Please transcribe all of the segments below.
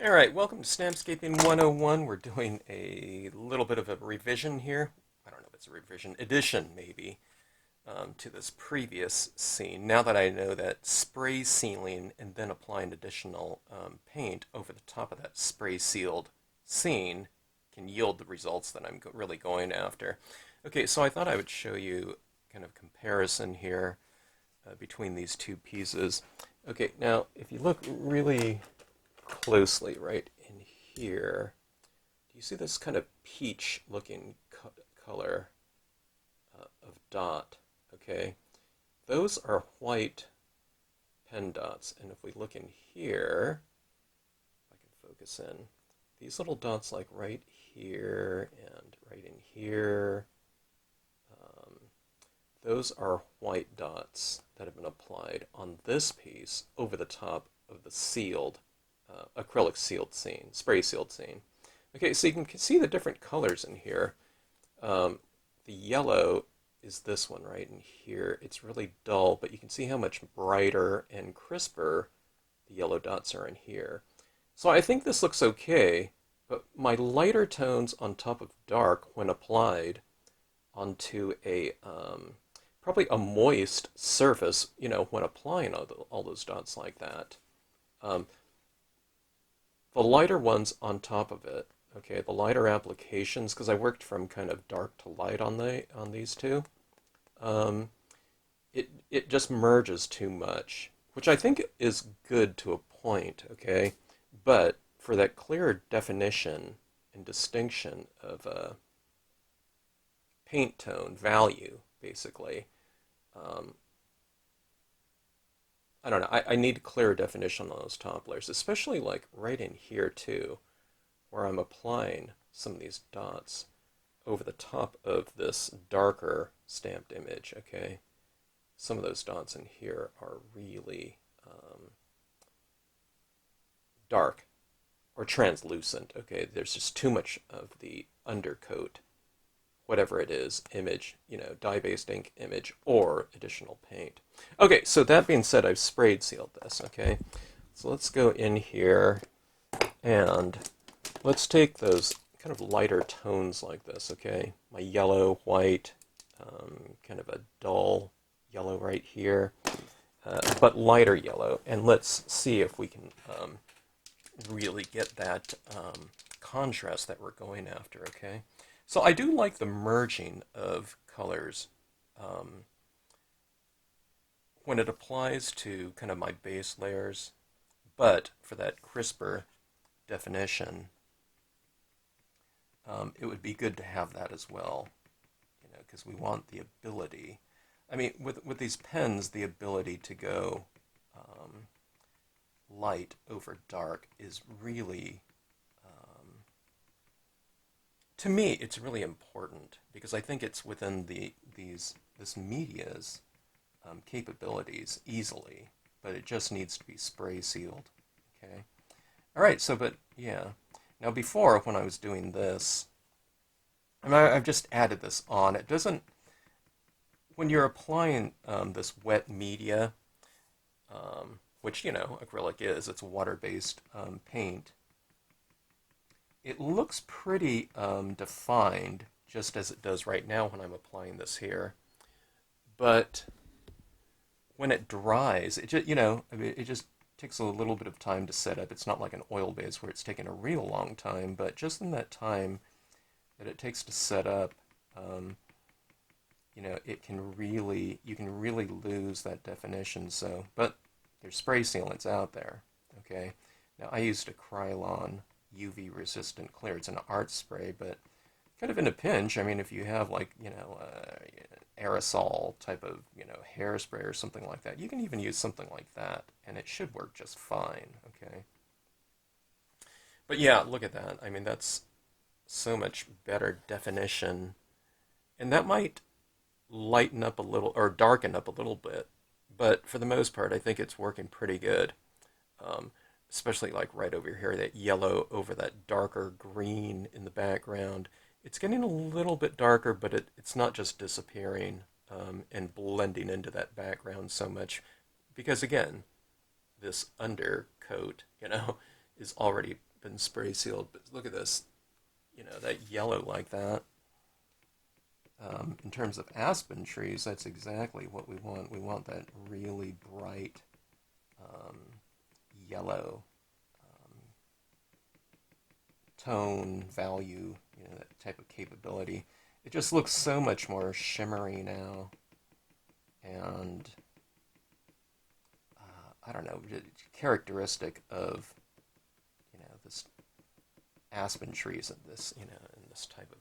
Alright, welcome to Stampscaping 101. We're doing a little bit of a revision here. I don't know if it's a revision, addition maybe, to this previous scene. Now that I know that spray sealing and then applying additional paint over the top of that spray sealed scene can yield the results that I'm really going after. Okay, so I thought I would show you kind of comparison here between these two pieces. Okay, now if you look really closely right in here, do you see this kind of peach looking color of dot? Okay, those are white pen dots, and if we look in here, if I can focus in, these little dots like right here and right in here, um, those are white dots that have been applied on this piece over the top of the sealed acrylic sealed scene, spray sealed scene. Okay, so you can see the different colors in here. The yellow is this one right in here. It's really dull, but you can see how much brighter and crisper the yellow dots are in here. So I think this looks okay, but my lighter tones on top of dark, when applied onto a probably a moist surface, when applying all those dots like that, um, the lighter ones on top of it, okay, the lighter applications, because I worked from kind of dark to light on these two, um, it just merges too much, which I think is good to a point, okay, but for that clearer definition and distinction of paint tone value, basically, um, I don't know. I need clearer definition on those top layers, especially like right in here too, where I'm applying some of these dots over the top of this darker stamped image, okay? Some of those dots in here are really dark or translucent, okay? There's just too much of the undercoat, whatever it is, image, dye-based ink image or additional paint. Okay, so that being said, I've sprayed sealed this, okay? So let's go in here and let's take those kind of lighter tones like this, okay? My yellow, white, kind of a dull yellow right here, but lighter yellow. And let's see if we can really get that contrast that we're going after, okay? So I do like the merging of colors when it applies to kind of my base layers, but for that crisper definition, it would be good to have that as well, because we want the ability. I mean, with these pens, the ability to go light over dark is really, to me, it's really important because I think it's within this media's capabilities easily, but it just needs to be spray sealed. Okay. All right. So, but yeah. Now, before when I was doing this, and I've just added this on. It doesn't. When you're applying this wet media, which acrylic is, it's a water-based paint. It looks pretty defined, just as it does right now when I'm applying this here. But when it dries, it just, I mean, it just takes a little bit of time to set up. It's not like an oil base where it's taking a real long time, but just in that time that it takes to set up, um, it can really, you can really lose that definition. So, but there's spray sealants out there. Okay. Now I used a Krylon UV resistant clear. It's an art spray, but kind of in a pinch. I mean, if you have like aerosol type of hairspray or something like that, you can even use something like that, and it should work just fine. Okay. But yeah, look at that. I mean, that's so much better definition, and that might lighten up a little or darken up a little bit, but for the most part, I think it's working pretty good. Um, Especially like right over here, that yellow over that darker green in the background. It's getting a little bit darker, but it's not just disappearing and blending into that background so much, because again, this undercoat, is already been spray sealed. But look at this, that yellow like that. In terms of aspen trees, that's exactly what we want. We want that really bright yellow tone, value, that type of capability. It just looks so much more shimmery now. And I don't know, characteristic of this aspen trees in this type of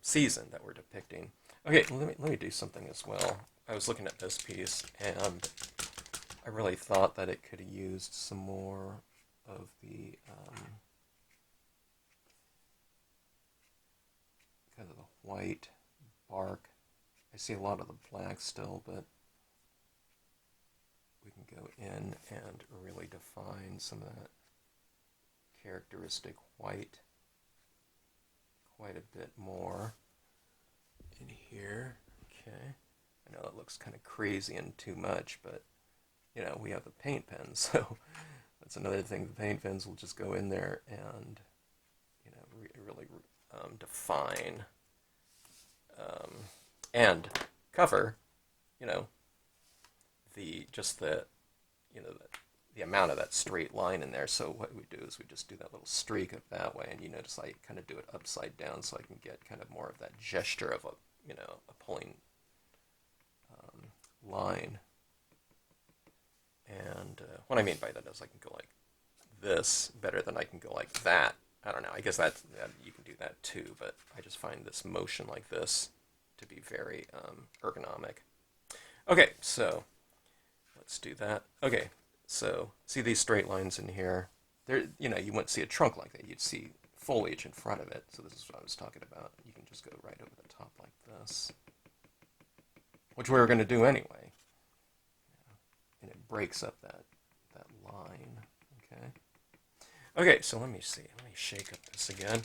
season that we're depicting. Okay, let me do something as well. I was looking at this piece and I really thought that it could have used some more of the kind of the white bark. I see a lot of the black still, but we can go in and really define some of that characteristic white quite a bit more in here. Okay, I know it looks kind of crazy and too much, but we have the paint pen, so that's another thing. The paint pens will just go in there and really define and cover the amount of that straight line in there. So what we do is we just do that little streak up that way, and you notice I kind of do it upside down so I can get kind of more of that gesture of a pulling line. And what I mean by that is I can go like this better than I can go like that. I don't know. I guess that you can do that too, but I just find this motion like this to be very ergonomic. Okay, so let's do that. Okay, so see these straight lines in here? There, you wouldn't see a trunk like that. You'd see foliage in front of it. So this is what I was talking about. You can just go right over the top like this, which we were going to do anyway. And it breaks up that line. Okay. Okay, so let me see. Let me shake up this again.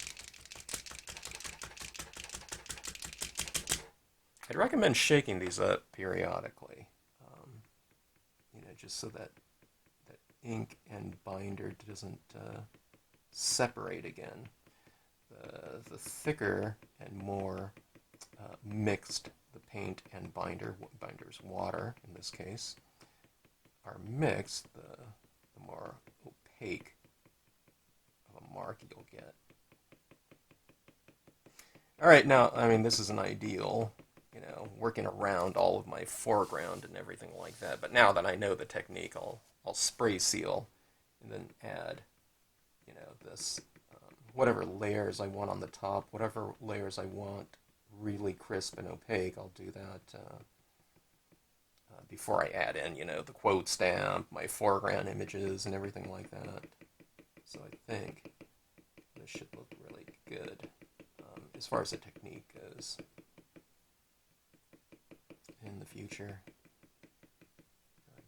I'd recommend shaking these up periodically, just so that ink and binder doesn't separate again. The thicker and more mixed the paint and binder's water in this case, are mixed, the more opaque of a mark you'll get. Alright, now, this is an ideal, working around all of my foreground and everything like that. But now that I know the technique, I'll spray seal and then add, this, whatever layers I want on the top, whatever layers I want really crisp and opaque, I'll do that before I add in, the quote stamp, my foreground images, and everything like that. So I think this should look really good as far as the technique goes in the future,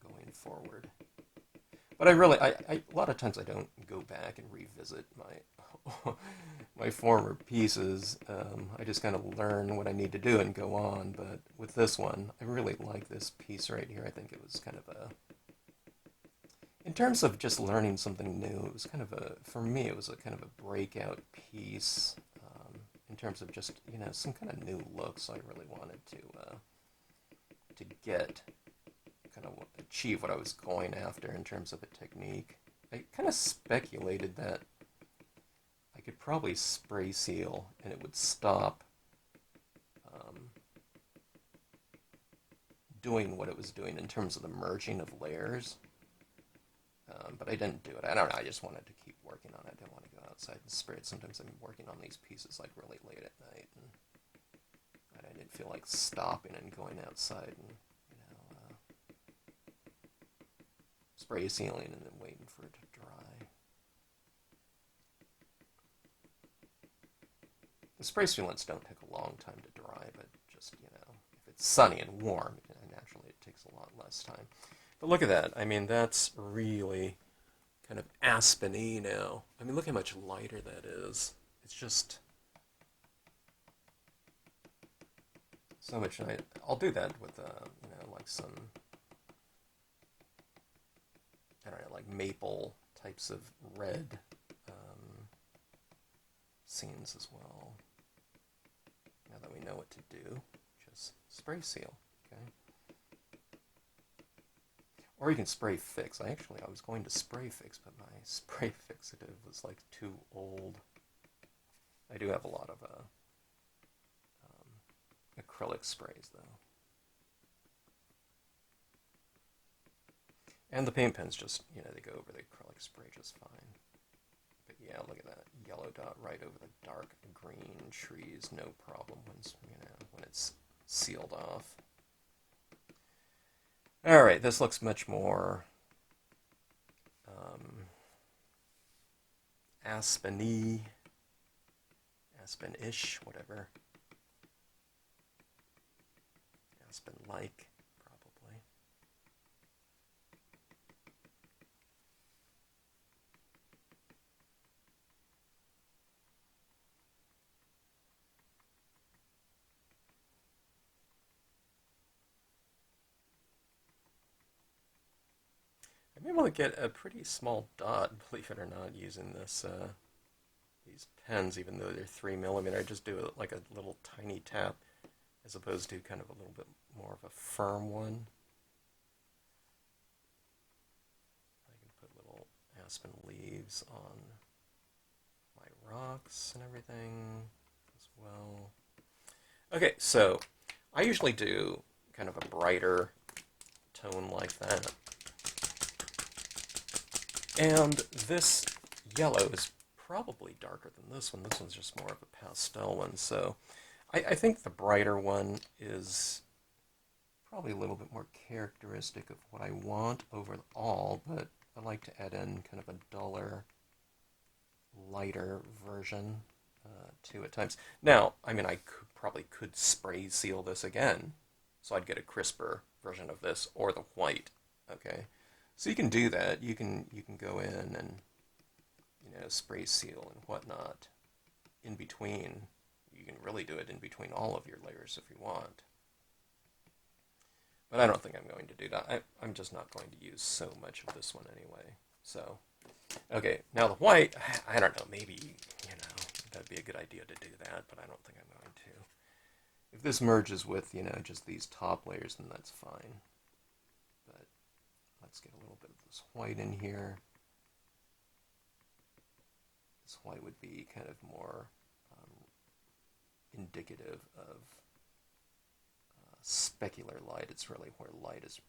going forward. But I a lot of times I don't go back and revisit my former pieces. I just kind of learn what I need to do and go on. But with this one, I really like this piece right here. I think it was kind of in terms of just learning something new, it was kind of for me, it was a kind of a breakout piece. In terms of just, some kind of new looks I really wanted to get, kind of achieve what I was going after in terms of a technique. I kind of speculated that I could probably spray seal and it would stop doing what it was doing in terms of the merging of layers. But I didn't do it. I don't know, I just wanted to keep working on it. I didn't want to go outside and spray it. Sometimes I'm working on these pieces like really late at night, and I didn't feel like stopping and going outside and spray sealing and then waiting for it to dry. The spray sealants don't take a long time to dry, but just, if it's sunny and warm, naturally it takes a lot less time. But look at that. That's really kind of aspen-y now. Look how much lighter that is. It's just so much nice. I'll do that with, like some I don't know, like maple types of red scenes as well. Now that we know what to do, just spray seal, okay? Or you can spray fix. I was going to spray fix, but my spray fixative was like too old. I do have a lot of acrylic sprays though. And the paint pens just, they go over the acrylic spray just fine. But yeah, look at that yellow dot right over the dark green trees, no problem when it's sealed off. All right, this looks much more Aspen-y, Aspen-ish, whatever. Aspen-like, probably. I'm able to get a pretty small dot, believe it or not, using these pens, even though they're 3mm. I just do it like a little tiny tap, as opposed to kind of a little bit more of a firm one. I can put little aspen leaves on my rocks and everything as well. Okay, so I usually do kind of a brighter tone like that. And this yellow is probably darker than this one. This one's just more of a pastel one. So I think the brighter one is probably a little bit more characteristic of what I want overall, but I like to add in kind of a duller, lighter version to at times. Now, I mean, I probably could spray seal this again, so I'd get a crisper version of this, or the white, okay? So you can do that. You can go in and spray seal and whatnot in between. You can really do it in between all of your layers if you want. But I don't think I'm going to do that. I'm just not going to use so much of this one anyway. So, okay, now the white, I don't know, maybe, that'd be a good idea to do that, but I don't think I'm going to. If this merges with, just these top layers, then that's fine. But let's get a little bit of this white in here. This white would be kind of more indicative of specular light. It's really where light is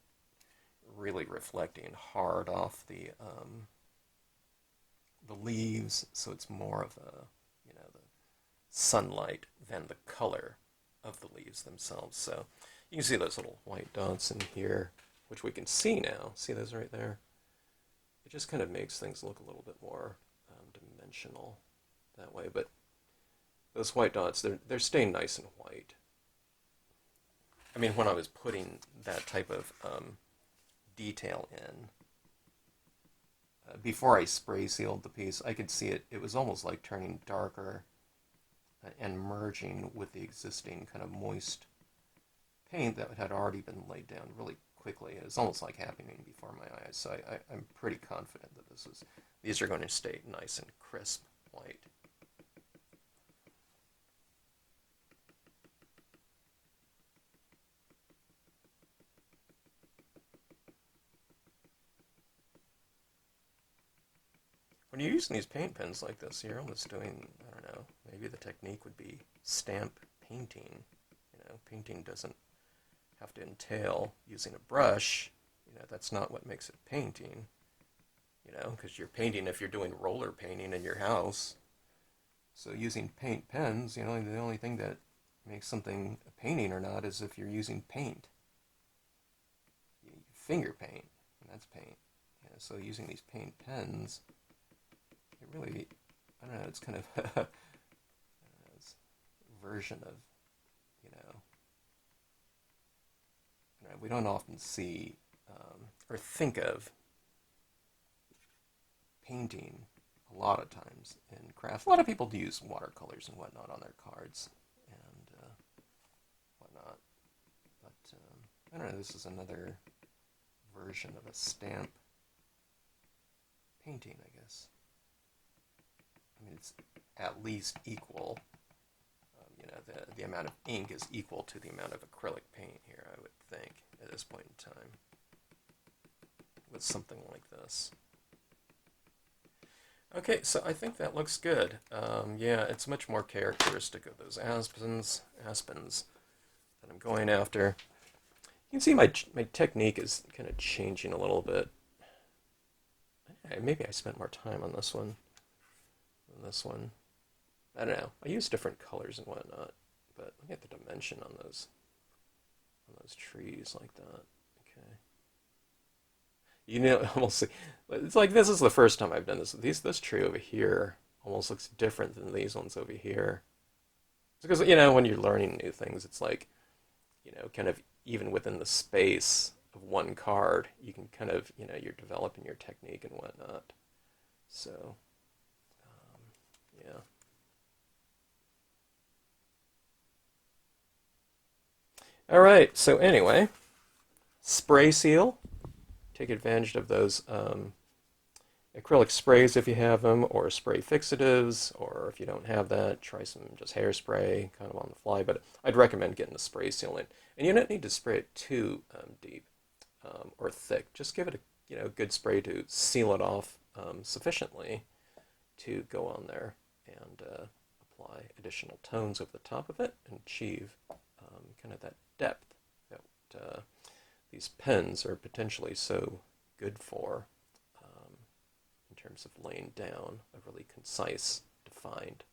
really reflecting hard off the leaves, so it's more of a the sunlight than the color of the leaves themselves. So you can see those little white dots in here, which we can see now. See those right there? It just kind of makes things look a little bit more dimensional that way. But those white dots, they're staying nice and white. I mean, when I was putting that type of detail in, before I spray sealed the piece, I could see it was almost like turning darker and merging with the existing kind of moist paint that had already been laid down really quickly. It was almost like happening before my eyes, so I'm pretty confident that these are going to stay nice and crisp white. When you're using these paint pens like this, you're almost doing, I don't know, maybe the technique would be stamp painting. Painting doesn't have to entail using a brush. That's not what makes it painting. Because you're painting if you're doing roller painting in your house. So using paint pens, the only thing that makes something a painting or not is if you're using paint. You finger paint, and that's paint. So using these paint pens, it really, I don't know, it's kind of a version of, we don't often see or think of painting a lot of times in craft. A lot of people do use watercolors and whatnot on their cards and whatnot. But, I don't know, this is another version of a stamp painting, I guess. I mean, it's at least equal. You know, the amount of ink is equal to the amount of acrylic paint here, I would think, at this point in time, with something like this. Okay, so I think that looks good. Yeah, it's much more characteristic of those aspens that I'm going after. You can see my technique is kind of changing a little bit. Maybe I spent more time on this one than this one. I don't know. I use different colors and whatnot, but look at the dimension on those trees like that. Okay. You know, almost it's like this is the first time I've done this. This tree over here almost looks different than these ones over here. It's because, you know, when you're learning new things, it's like, you know, kind of even within the space of one card, you can kind of, you know, you're developing your technique and whatnot. So, yeah. All right. So anyway, spray seal. Take advantage of those acrylic sprays if you have them, or spray fixatives, or if you don't have that, try some just hairspray kind of on the fly. But I'd recommend getting a spray seal in. And you don't need to spray it too deep or thick. Just give it a, you know, good spray to seal it off sufficiently to go on there and apply additional tones over the top of it and achieve kind of that depth that these pens are potentially so good for in terms of laying down a really concise, defined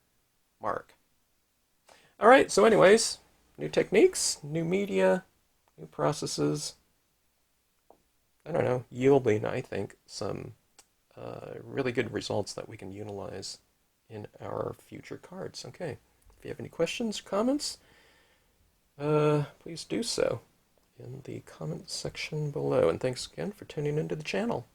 mark. All right, so anyways, new techniques, new media, new processes. I don't know, yielding, I think, some really good results that we can utilize in our future cards. Okay, if you have any questions, comments, please do so in the comment section below. And thanks again for tuning into the channel.